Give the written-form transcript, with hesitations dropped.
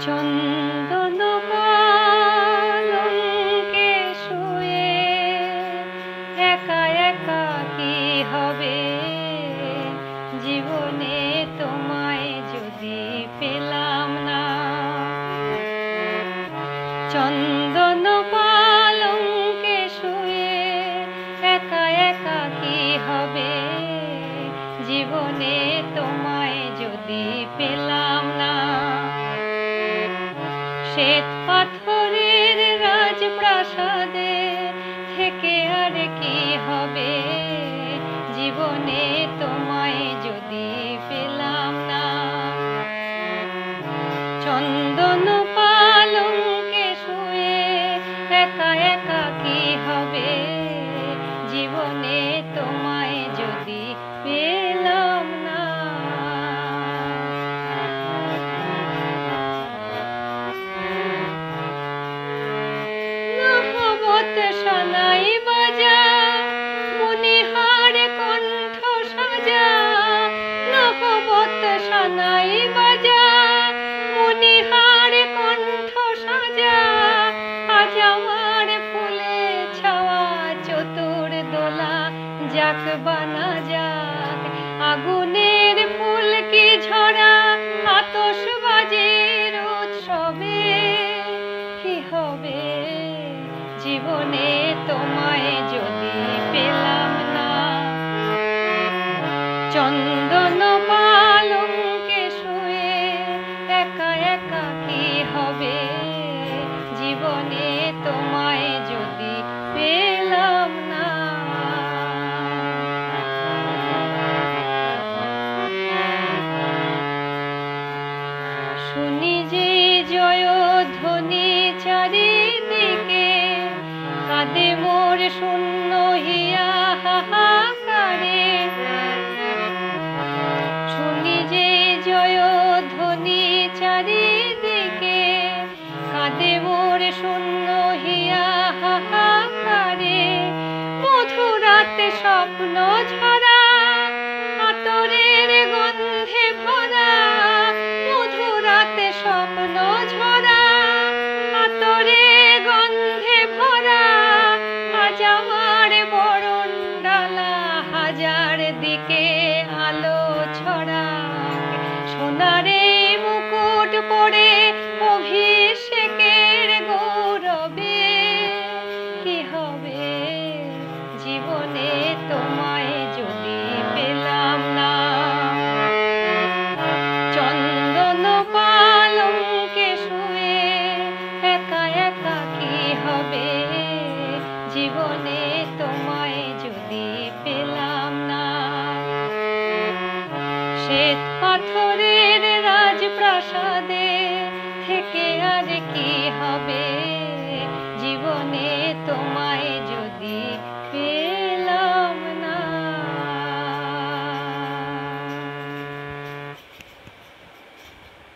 চন্দন পালঙ্কে শুয়ে একা একা কি হবে জীবনে তোমায় যদি পেলাম না। চন্দন পালঙ্কে শুয়ে একা একা কি হবে জীবনে তোমায় যদি পেলাম না। শ্বেত পাথরের রাজপ্রাসাদে থেকে আর কি হবে জীবনে তোমায় যদি পেলাম না। চন্দন পালঙ্কে শুয়ে একা একা কি হবে জীবনে তোমায় যদি পেলাম না। নহবত সানাই বাজা মনিহার কণ্ঠ সাজা, নহবত সানাই বাজা মনিহার কণ্ঠ সাজা, আজ আমার ফুলে ছাওয়া চতুর দোলা যাক বানা যাক। আগুনের ফুল কি ঝরা আতশবাজির উৎসবে কি হবে জীবনে তোমায় যদি পেলাম না। চন্দন পালঙ্কে শুয়ে একা একা কি হবে জীবনে তোমায় যদি পেলাম না। শুনি যে জয়ধ্বনি চারিদিকে কাঁদে মোর শূন্য হিয়া হাহাকারে। শুনি যে জয়ধ্বনি চারিদিকে কাঁদে মোর শূন্য হিয়া হাহাকারে। মধুরাতে স্বপ্ন ঝরা আতরের গন্ধে ভরা, মধুরাতে স্বপ্ন ঝরা আতরের গন্ধে ভরা, আজ আমার বরণ ডালা হাজার দিকে আলো ছড়া। সোনারে মুকুট পরে অভিষেকের গৌরবে কি হবে জীবনে তোমায় যদি পেলাম না। চন্দন পালঙ্কে শুয়ে একা একা কি হবে জীবনে তোমায় যদি পেলাম